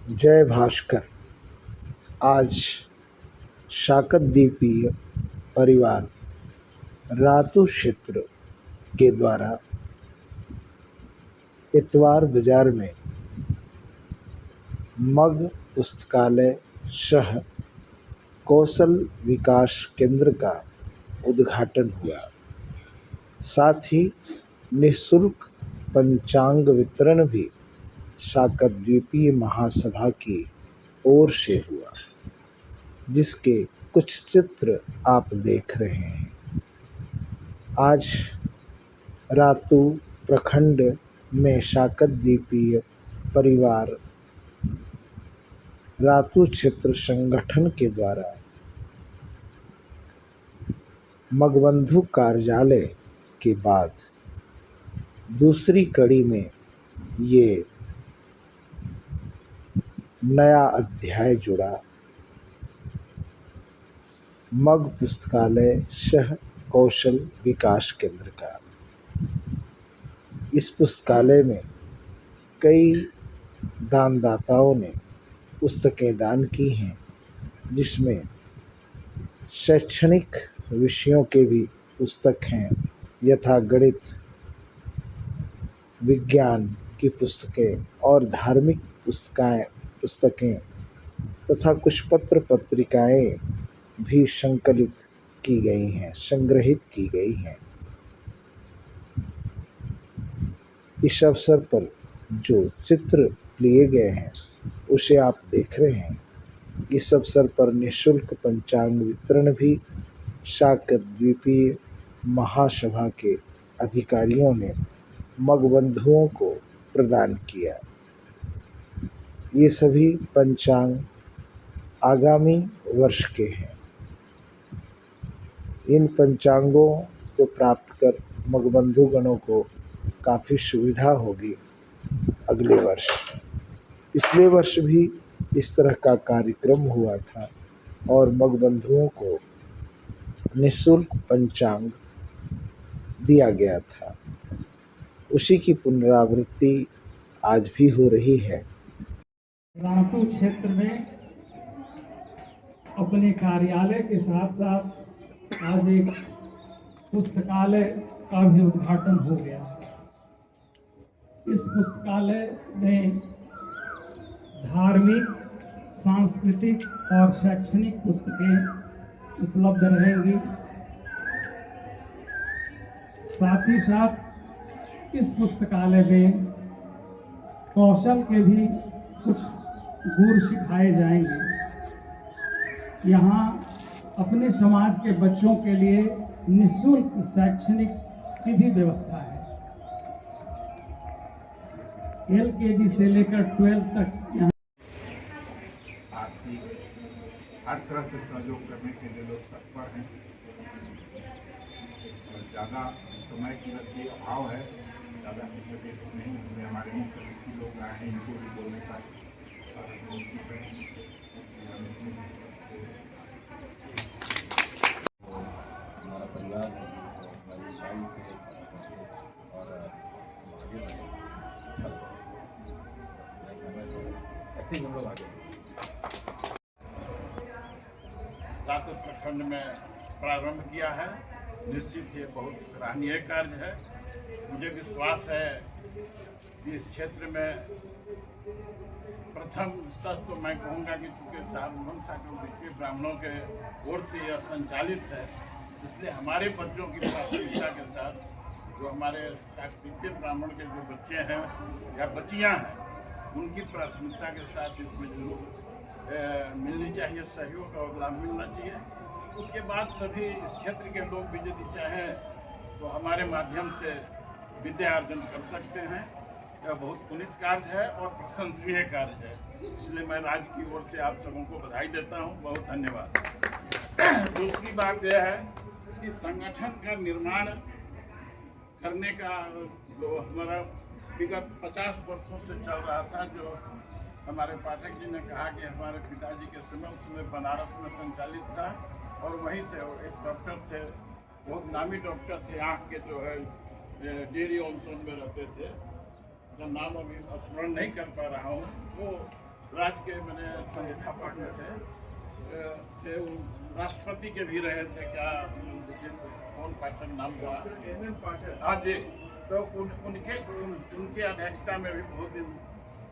जय भास्कर। आज शाकतद्वीपीय परिवार रातू क्षेत्र के द्वारा इतवार बाजार में मग पुस्तकालय सह कौशल विकास केंद्र का उद्घाटन हुआ। साथ ही निःशुल्क पंचांग वितरण भी शाकतद्वीपीय महासभा की ओर से हुआ, जिसके कुछ चित्र आप देख रहे हैं। आज रातू प्रखंड में शाकतद्वीपीय परिवार रातू क्षेत्र संगठन के द्वारा मगबंधु कार्यालय के बाद दूसरी कड़ी में ये नया अध्याय जुड़ा। मग पुस्तकालय सह कौशल विकास केंद्र का। इस पुस्तकालय में कई दानदाताओं ने पुस्तकें दान की हैं, जिसमें शैक्षणिक विषयों के भी पुस्तक हैं, यथा गणित, विज्ञान की पुस्तकें और धार्मिक पुस्तकें तथा कुछ पत्र पत्रिकाएं भी संकलित की गई हैं, संग्रहित की गई हैं। इस अवसर पर जो चित्र लिए गए हैं उसे आप देख रहे हैं। इस अवसर पर निःशुल्क पंचांग वितरण भी शाकतद्वीपीय महासभा के अधिकारियों ने मगबंधुओं को प्रदान किया। ये सभी पंचांग आगामी वर्ष के हैं। इन पंचांगों को प्राप्त कर मगबंधु गणों को काफ़ी सुविधा होगी अगले वर्ष। पिछले वर्ष भी इस तरह का कार्यक्रम हुआ था और मगबंधुओं को निःशुल्क पंचांग दिया गया था। उसी की पुनरावृत्ति आज भी हो रही है। रातू क्षेत्र में अपने कार्यालय के साथ साथ आज एक पुस्तकालय का भी उद्घाटन हो गया। इस पुस्तकालय में धार्मिक, सांस्कृतिक और शैक्षणिक पुस्तकें उपलब्ध रहेंगी। साथ ही साथ इस पुस्तकालय में कौशल के भी कुछ गुर सिखाए जाएंगे। यहाँ अपने समाज के बच्चों के लिए निःशुल्क शैक्षणिक की भी व्यवस्था है। LKG से लेकर 12 तक यहाँ आर्थिक हर तरह से सहयोग करने के लिए लोग तत्पर हैं। और ज़्यादा समय की भी अभाव है, ज़्यादा मुझे नहीं हुए। हमारे मुख्य अतिथि लोग आए हैं, इनको भी बोलने का हमारा परिवार है, हमारी भाई से और आगे बढ़े। अच्छा ऐसे ही हम लोग आगे रातू प्रखंड में प्रारंभ किया है। निश्चित ये बहुत सराहनीय कार्य है। मुझे विश्वास है कि इस क्षेत्र में प्रथम तक तो मैं कहूँगा कि चूँकि सार्वभौम शाकतद्वीपीय ब्राह्मणों के ओर से यह संचालित है, इसलिए हमारे बच्चों की प्राथमिकता के साथ जो हमारे शाकतद्वीपीय ब्राह्मण के जो बच्चे हैं या बच्चियाँ हैं, उनकी प्राथमिकता के साथ इसमें जरूर मिलनी चाहिए सहयोग और लाभ मिलना चाहिए। उसके बाद सभी इस क्षेत्र के लोग भी यदि चाहें तो हमारे माध्यम से विद्या अर्जन कर सकते हैं। यह बहुत पुनीत कार्य है और प्रशंसनीय कार्य है, इसलिए मैं राज्य की ओर से आप सबों को बधाई देता हूं। बहुत धन्यवाद। दूसरी बात यह है कि संगठन का निर्माण करने का जो हमारा विगत 50 वर्षों से चल रहा था, जो हमारे पाठक जी ने कहा कि हमारे पिताजी के समय उस समय बनारस में संचालित था और वहीं से एक डॉक्टर थे, बहुत नामी डॉक्टर थे, आँख के जो है डेयरी ऑनसोन में रहते थे, जो नाम अभी स्मरण नहीं कर पा रहा हूँ, वो स्वराज के मैंने संस्थापक में से थे, राष्ट्रपति के भी रहे थे, क्या कौन पाठक नाम हुआ, हाँ जी। तो उनके अध्यक्षता में भी बहुत दिन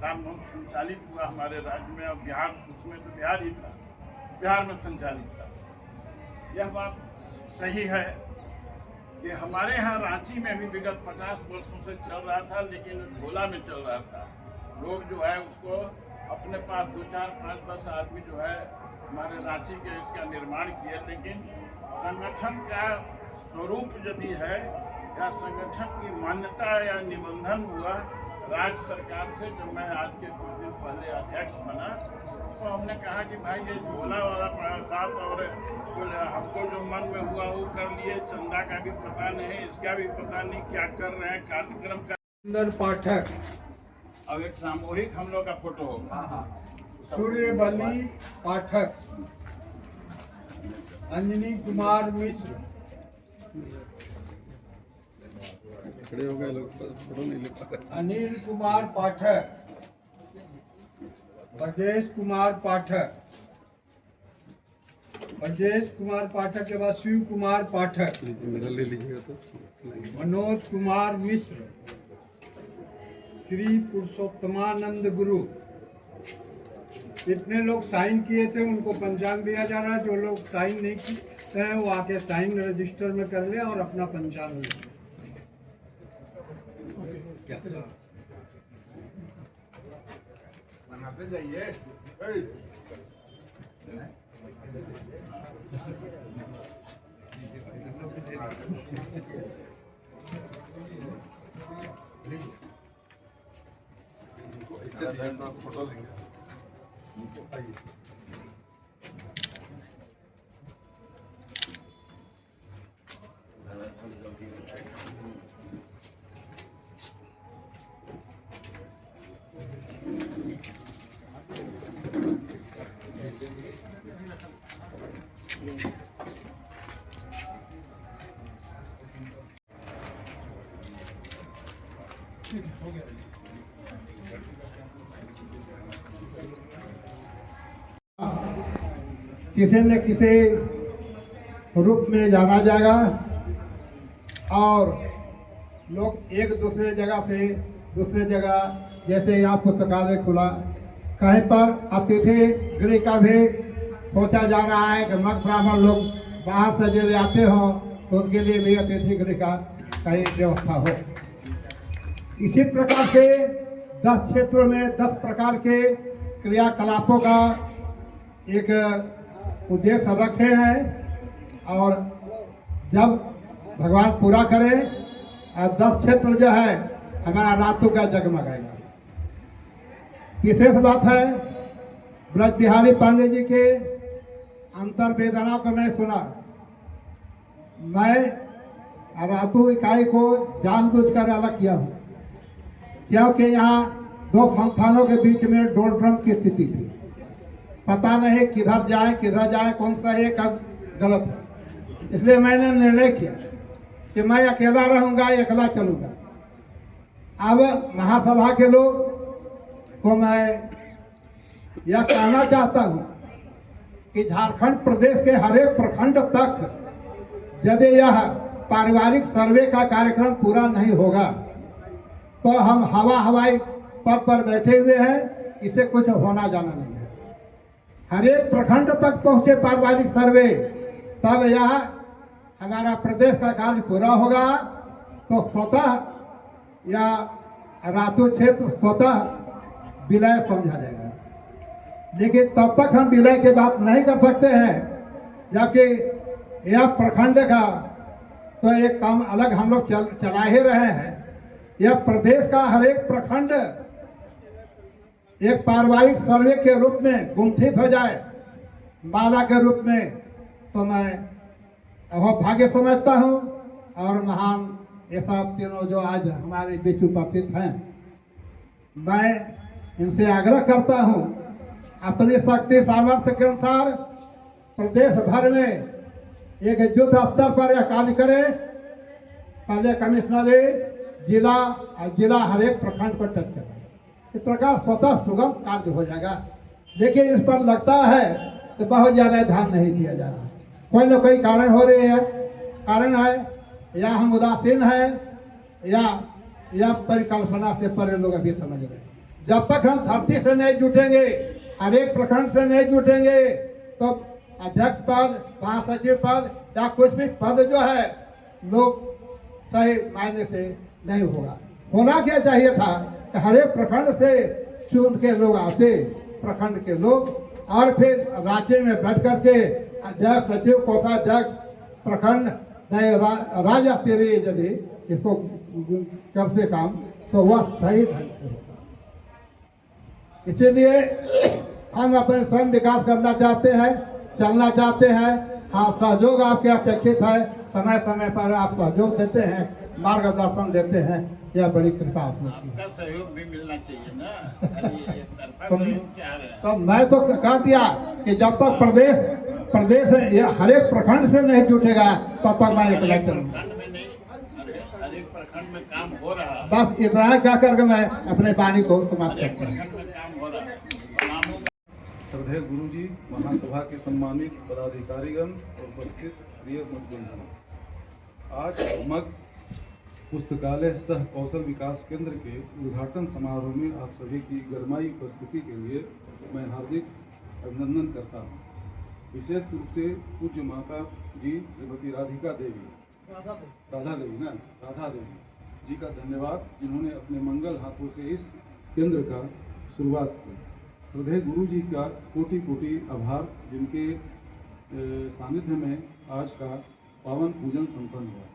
रामनवमी संचालित हुआ हमारे राज्य में, और बिहार उसमें तो बिहार ही था, बिहार में संचालित था। यह बात सही है कि हमारे यहाँ रांची में भी विगत 50 वर्षों से चल रहा था, लेकिन झोला में चल रहा था। लोग जो है उसको अपने पास 2, 4, 5, 10 आदमी जो है हमारे रांची के इसका निर्माण किए, लेकिन संगठन का स्वरूप यदि है या संगठन की मान्यता या निबंधन हुआ राज्य सरकार से, जब मैं आज के कुछ दिन पहले अध्यक्ष बना तो हमने कहा कि भाई ये झोला वाला बात, और हमको जो मन में हुआ वो कर लिए, चंदा का भी पता नहीं, इसका भी पता नहीं क्या कर रहे हैं कार्यक्रम का। सुंदर पाठक, अब एक सामूहिक हम लोग का फोटो होगा। सूर्यबली पाठक, अंजनी कुमार मिश्र, खड़े हो गए लोग, फोटो नहीं ले पा रहे। अनिल कुमार पाठक, ब्रजेश कुमार पाठक, ब्रजेश कुमार पाठक के बाद शिव कुमार पाठक, मेरा ले लीजिएगा तो। मनोज कुमार मिश्र, श्री पुरुषोत्तमानंद गुरु। इतने लोग साइन किए थे, उनको पंचांग दिया जा रहा है। जो लोग साइन नहीं किए हैं वो आके साइन रजिस्टर में कर ले और अपना पंचांग ले। बनाते जाइए। ऐसे ध्यान में फोटो लेंगे। आइए। किसी न किसी रूप में जाना जाएगा और लोग एक दूसरे जगह से दूसरे जगह, जैसे यहाँ पुस्तकालय खुला, कहीं पर अतिथि गृह का भी सोचा जा रहा है कि मग ब्राह्मण लोग बाहर से यदि आते हो तो उनके लिए भी अतिथि गृह का कहीं व्यवस्था हो। इसी प्रकार से 10 क्षेत्रों में 10 प्रकार के क्रियाकलापों का एक उद्देश्य रखे हैं, और जब भगवान पूरा करे 10 क्षेत्र जो है हमारा रातों का जगमगाएगा। विशेष बात है, ब्रज बिहारी पांडे जी के अंतर्वेदना को मैं सुना। मैं रातों इकाई को जानबूझकर अलग किया हूँ, क्योंकि यहाँ 2 संस्थानों के बीच में डोलड्रम की स्थिति थी। पता नहीं किधर जाए, कौन सा है गलत है। इसलिए मैंने निर्णय किया कि मैं अकेला रहूंगा, अकेला चलूंगा। अब महासभा के लोग को मैं यह कहना चाहता हूं कि झारखंड प्रदेश के हर एक प्रखंड तक यदि यह पारिवारिक सर्वे का कार्यक्रम पूरा नहीं होगा तो हम हवाई पद पर बैठे हुए हैं, इसे कुछ होना जाना नहीं है। हर एक प्रखंड तक पहुंचे पारिवारिक सर्वे, तब यह हमारा प्रदेश का कार्य पूरा होगा। तो स्वतः या रातू क्षेत्र स्वतः विलय समझा जाएगा। लेकिन तब तक हम विलय की बात नहीं कर सकते हैं, जबकि यह प्रखंड का तो एक काम अलग हम लोग चला ही रहे हैं। यह प्रदेश का हर एक प्रखंड एक पारिवारिक सर्वे के रूप में गुंथित हो जाए, माला के रूप में, तो मैं बहुत भाग्य समझता हूँ। और महान ये सब तीनों जो आज हमारे बीच उपस्थित हैं, मैं इनसे आग्रह करता हूँ अपनी शक्ति सामर्थ्य के अनुसार प्रदेश भर में एक युद्ध स्तर पर यह कार्य करे। पहले कमिश्नरेट, जिला और जिला हर एक प्रखंड पर टच करें। इस प्रकार स्वतः सुगम कार्य हो जाएगा। लेकिन इस पर लगता है कि बहुत ज़्यादा ध्यान नहीं दिया जा रहा। कोई न कोई कारण हो रहे हैं, कारण है या हम उदासीन हैं या परिकल्पना से परे लोग अभी समझ रहे हैं। जब तक हम धरती से नहीं जुटेंगे, हर एक प्रखंड से नहीं जुटेंगे, तो अध्यक्ष पद, महासचिव पद या कुछ भी पद जो है लोग सही मायने से नहीं होगा। होना क्या चाहिए था कि हर एक प्रखंड से चुन के लोग आते, प्रखंड के लोग, और फिर राज्य में बैठ करके अध्यक्ष, सचिव, कोषाध्यक्ष, प्रखंड राज्य स्तरीय यदि इसको करते काम तो वह सही ढंग से होगा। इसीलिए हम अपने स्वयं विकास करना चाहते हैं, चलना चाहते हैं। हाँ, सहयोग आपके अपेक्षित है, समय समय पर आप सहयोग देते हैं, मार्गदर्शन देते हैं, यह बड़ी कृपा आप लोग की। आपका सहयोग भी मिलना चाहिए ना, खाली एक तरफा सहयोग क्या है? तो मैं तो कह दिया कि जब तक प्रदेश हर एक प्रखंड से नहीं जुटेगा तब तक मैं एक प्रखंड में नहीं, हर एक प्रखंड में काम हो रहा है। बस इतना ही कह करके मैं अपने वाणी को समाप्त हर एक करता हूँ। प्रखंड में काम हो रहा है। नामों श्रद्धेय गुरुजी, महासभा के सम्मानित पदाधिकारीगण और उपस्थित प्रिय मतबंधु, आज मग पुस्तकालय सह कौशल विकास केंद्र के उद्घाटन समारोह में आप सभी की गरमाई उपस्थिति के लिए मैं हार्दिक अभिनंदन करता हूँ। विशेष रूप से पूज्य माता जी श्रीमती राधा देवी जी का धन्यवाद, जिन्होंने अपने मंगल हाथों से इस केंद्र का शुरुआत की। श्रद्धेय गुरु जी का कोटि कोटि आभार, जिनके सानिध्य में आज का पावन पूजन संपन्न हुआ।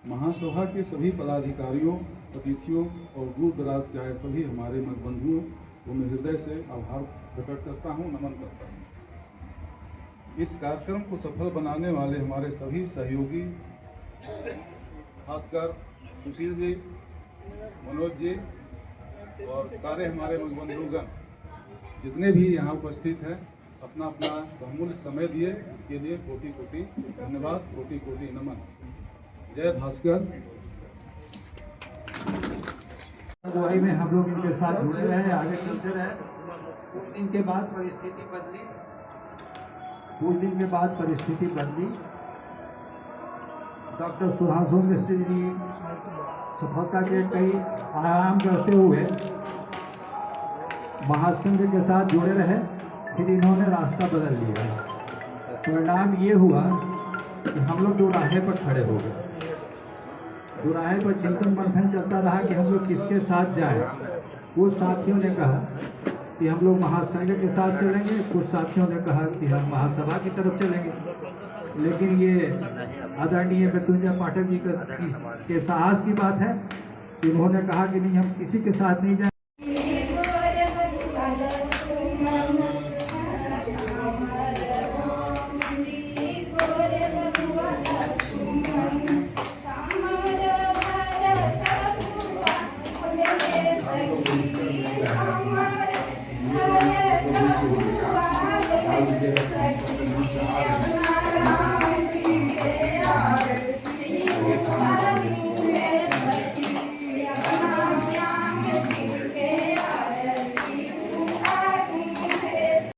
महासभा के सभी पदाधिकारियों, अतिथियों और दूर दराज से आए सभी हमारे मतबंधुओं को मैं हृदय से आभार प्रकट करता हूँ, नमन करता हूँ। इस कार्यक्रम को सफल बनाने वाले हमारे सभी सहयोगी, खासकर सुशील जी, मनोज जी और सारे हमारे मतबंधुगण जितने भी यहाँ उपस्थित हैं, अपना अपना बहुमूल्य समय दिए, इसके लिए कोटि कोटि धन्यवाद, कोटि कोटि नमन। जय भास्कर। अगुवाई में हम लोग इनके साथ जुड़े रहे, आगे चलते रहे। कुछ दिन के बाद परिस्थिति बदली। डॉक्टर सुधांशु मिश्र जी सफलता के कई आयाम करते हुए महासंघ के साथ जुड़े रहे, फिर इन्होंने रास्ता बदल लिया। परिणाम ये हुआ कि हम लोग दोराहे पर खड़े हो गए। दोराहे पर चिंतन मंथन चलता रहा कि हम लोग किसके साथ जाएं। कुछ साथियों ने कहा कि हम लोग महासंघ के साथ चलेंगे, कुछ साथियों ने कहा कि हम महासभा की तरफ चलेंगे। लेकिन ये आदरणीय मृत्युंजय पाठक जी के साहस की बात है, इन्होंने कहा कि नहीं, हम किसी के साथ नहीं जाएंगे।